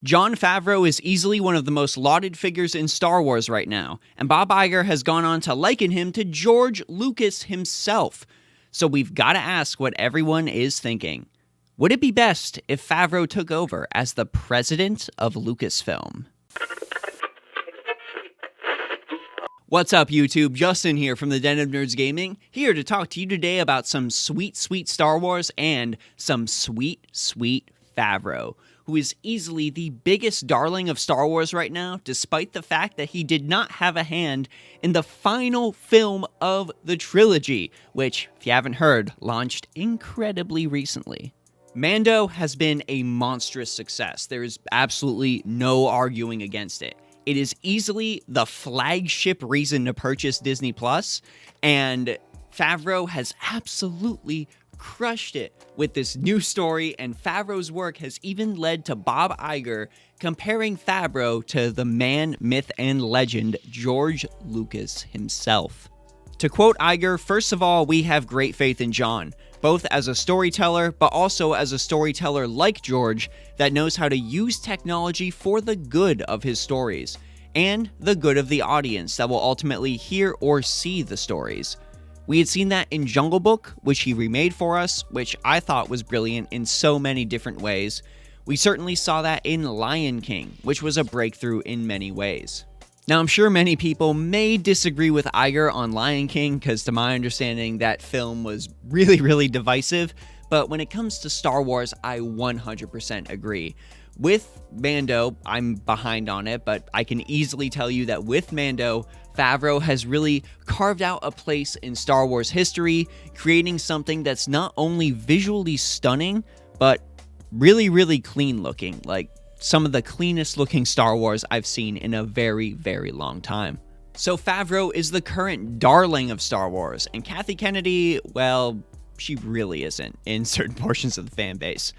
Jon Favreau is easily one of the most lauded figures in Star Wars right now, and Bob Iger has gone on to liken him to George Lucas himself. So we've got to ask what everyone is thinking. Would it be best if Favreau took over as the president of Lucasfilm? What's up, YouTube? Justin here from the Den of Nerds Gaming, here to talk to you today about some sweet, sweet Star Wars and some sweet, sweet Favreau, who is easily the biggest darling of Star Wars right now, despite the fact that he did not have a hand in the final film of the trilogy, which, if you haven't heard, launched incredibly recently. Mando has been a monstrous success. There is absolutely no arguing against it. It is easily the flagship reason to purchase Disney+, and Favreau has absolutely crushed it with this new story, and Favreau's work has even led to Bob Iger comparing Favreau to the man, myth, and legend George Lucas himself. To quote Iger, "First of all, we have great faith in Jon, both as a storyteller, but also as a storyteller like George that knows how to use technology for the good of his stories, and the good of the audience that will ultimately hear or see the stories. We had seen that in Jungle Book, which he remade for us, which I thought was brilliant in so many different ways. We certainly saw that in Lion King, which was a breakthrough in many ways." Now, I'm sure many people may disagree with Iger on Lion King, because to my understanding, that film was really divisive, but when it comes to Star Wars, I 100% agree. With Mando, I'm behind on it, but I can easily tell you that with Mando, Favreau has really carved out a place in Star Wars history, creating something that's not only visually stunning, but really clean looking, like some of the cleanest looking Star Wars I've seen in a very long time. So Favreau is the current darling of Star Wars, and Kathleen Kennedy, well, she really isn't in certain portions of the fan base.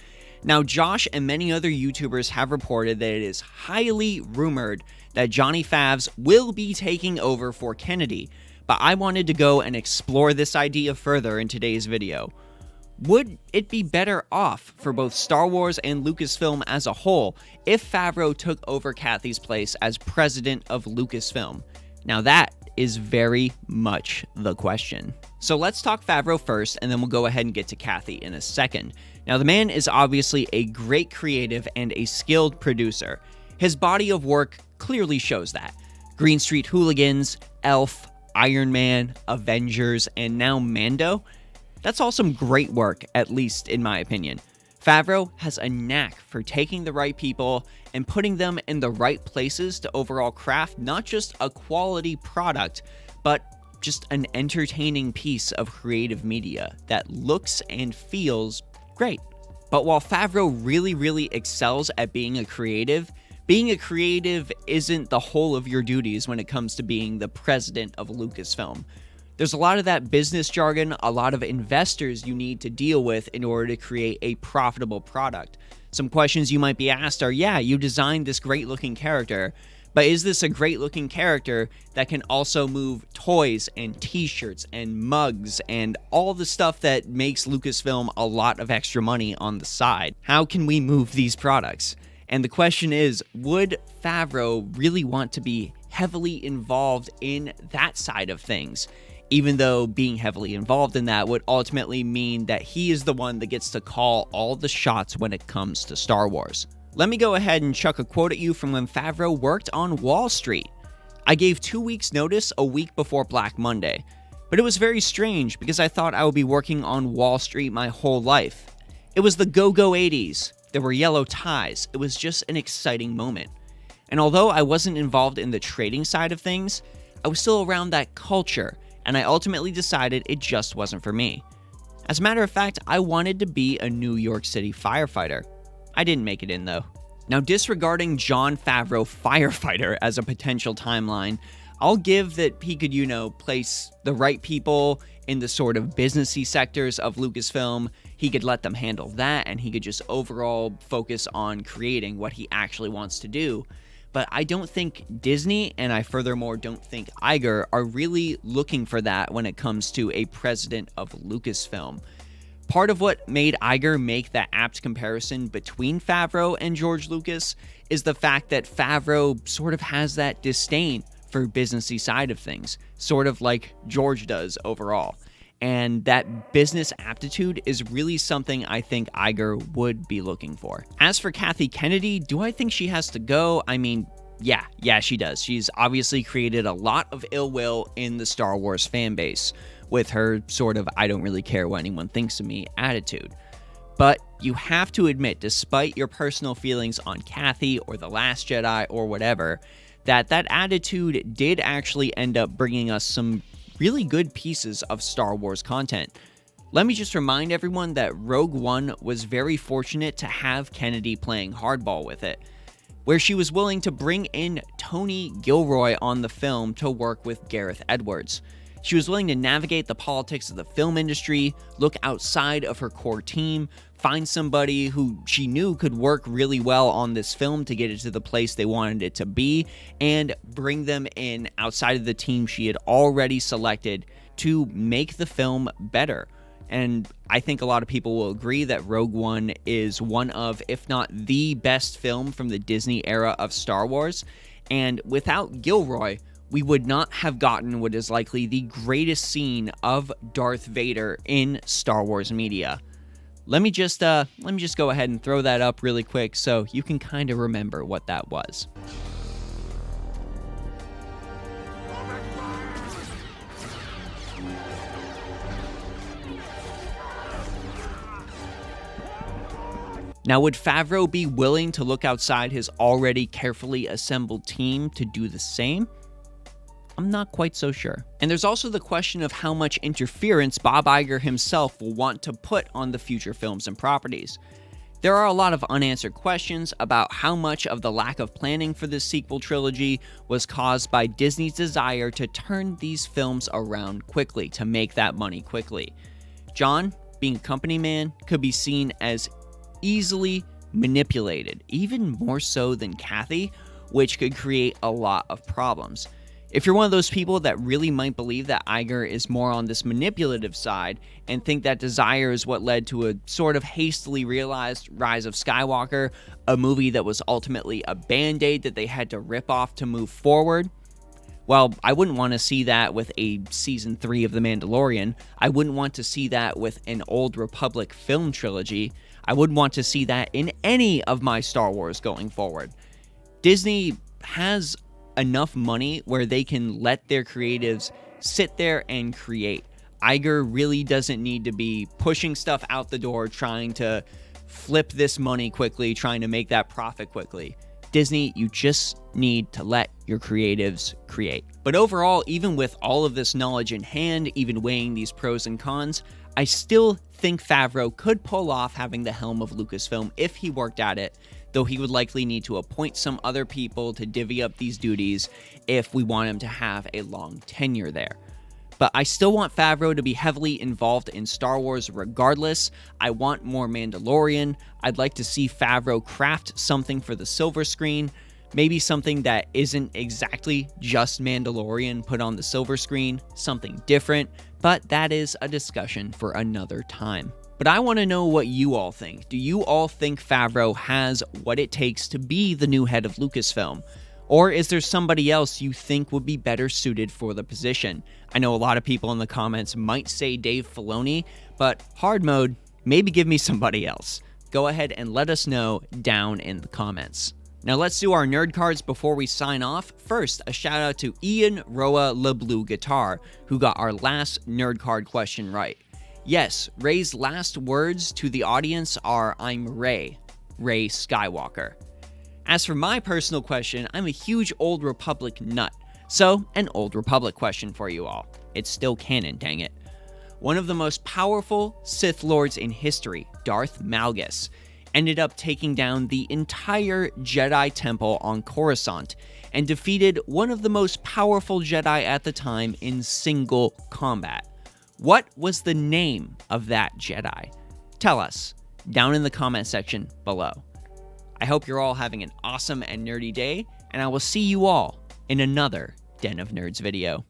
Now, Josh and many other YouTubers have reported that it is highly rumored that Johnny Favs will be taking over for Kennedy, but I wanted to go and explore this idea further in today's video. Would it be better off for both Star Wars and Lucasfilm as a whole if Favreau took over Kathy's place as president of Lucasfilm? Now that is very much the question. So let's talk Favreau first, and then we'll go ahead and get to Kathy in a second. Now, the man is obviously a great creative and a skilled producer. His body of work clearly shows that. Green Street Hooligans, Elf, Iron Man, Avengers, and now Mando. That's all some great work, at least in my opinion. Favreau has a knack for taking the right people and putting them in the right places to overall craft not just a quality product, but just an entertaining piece of creative media that looks and feels great. But while Favreau really excels at being a creative isn't the whole of your duties when it comes to being the president of Lucasfilm. There's a lot of that business jargon, a lot of investors you need to deal with in order to create a profitable product. Some questions you might be asked are, yeah, you designed this great looking character, but is this a great looking character that can also move toys and t-shirts and mugs and all the stuff that makes Lucasfilm a lot of extra money on the side? How can we move these products? And the question is, would Favreau really want to be heavily involved in that side of things? Even though being heavily involved in that would ultimately mean that he is the one that gets to call all the shots when it comes to Star Wars. Let me go ahead and chuck a quote at you from when Favreau worked on Wall Street. "I gave 2 weeks notice a week before Black Monday, but it was very strange because I thought I would be working on Wall Street my whole life. It was the go-go 80s. There were yellow ties. It was just an exciting moment. And although I wasn't involved in the trading side of things, I was still around that culture, and I ultimately decided it just wasn't for me. As a matter of fact, I wanted to be a New York City firefighter. I didn't make it in, though." Now, disregarding Jon Favreau firefighter as a potential timeline, I'll give that he could, place the right people in the sort of businessy sectors of Lucasfilm. He could let them handle that, and he could just overall focus on creating what he actually wants to do. But I don't think Disney, and I furthermore don't think Iger, are really looking for that when it comes to a president of Lucasfilm. Part of what made Iger make that apt comparison between Favreau and George Lucas is the fact that Favreau sort of has that disdain for businessy side of things, sort of like George does overall. And that business aptitude is really something I think Iger would be looking for. As for Kathleen Kennedy, do I think she has to go? I mean, yeah, she does. She's obviously created a lot of ill will in the Star Wars fan base with her sort of I don't really care what anyone thinks of me attitude. But you have to admit, despite your personal feelings on Kathy or The Last Jedi or whatever, that attitude did actually end up bringing us some really good pieces of Star Wars content. Let me just remind everyone that Rogue One was very fortunate to have Kennedy playing hardball with it, where she was willing to bring in Tony Gilroy on the film to work with Gareth Edwards. She was willing to navigate the politics of the film industry, look outside of her core team, find somebody who she knew could work really well on this film to get it to the place they wanted it to be, and bring them in outside of the team she had already selected to make the film better. And I think a lot of people will agree that Rogue One is one of, if not the best film from the Disney era of Star Wars. And without Gilroy, we would not have gotten what is likely the greatest scene of Darth Vader in Star Wars media. Let me just go ahead and throw that up really quick so you can kind of remember what that was. Now, would Favreau be willing to look outside his already carefully assembled team to do the same? I'm not quite so sure. And there's also the question of how much interference Bob Iger himself will want to put on the future films and properties. There are a lot of unanswered questions about how much of the lack of planning for this sequel trilogy was caused by Disney's desire to turn these films around quickly, to make that money quickly. Jon, being a company man, could be seen as easily manipulated, even more so than Kathy, which could create a lot of problems. If you're one of those people that really might believe that Iger is more on this manipulative side and think that desire is what led to a sort of hastily realized Rise of Skywalker, a movie that was ultimately a band-aid that they had to rip off to move forward, well, I wouldn't want to see that with a Season 3 of The Mandalorian. I wouldn't want to see that with an Old Republic film trilogy. I wouldn't want to see that in any of my Star Wars going forward. Disney has enough money where they can let their creatives sit there and create. Iger really doesn't need to be pushing stuff out the door, trying to flip this money quickly, trying to make that profit quickly. Disney, you just need to let your creatives create. But overall, even with all of this knowledge in hand, even weighing these pros and cons, I still think Favreau could pull off having the helm of Lucasfilm if he worked at it, though he would likely need to appoint some other people to divvy up these duties if we want him to have a long tenure there. But I still want Favreau to be heavily involved in Star Wars regardless. I want more Mandalorian. I'd like to see Favreau craft something for the silver screen, maybe something that isn't exactly just Mandalorian put on the silver screen, something different, but that is a discussion for another time. But I want to know what you all think. Do you all think Favreau has what it takes to be the new head of Lucasfilm? Or is there somebody else you think would be better suited for the position? I know a lot of people in the comments might say Dave Filoni, but hard mode, maybe give me somebody else. Go ahead and let us know down in the comments. Now let's do our nerd cards before we sign off. First, a shout out to Ian Roa LeBlue Guitar, who got our last nerd card question right. Yes, Rey's last words to the audience are, "I'm Rey Skywalker." As for my personal question, I'm a huge Old Republic nut. So, an Old Republic question for you all. It's still canon, dang it. One of the most powerful Sith Lords in history, Darth Malgus, ended up taking down the entire Jedi Temple on Coruscant and defeated one of the most powerful Jedi at the time in single combat. What was the name of that Jedi? Tell us down in the comment section below. I hope you're all having an awesome and nerdy day, and I will see you all in another Den of Nerds video.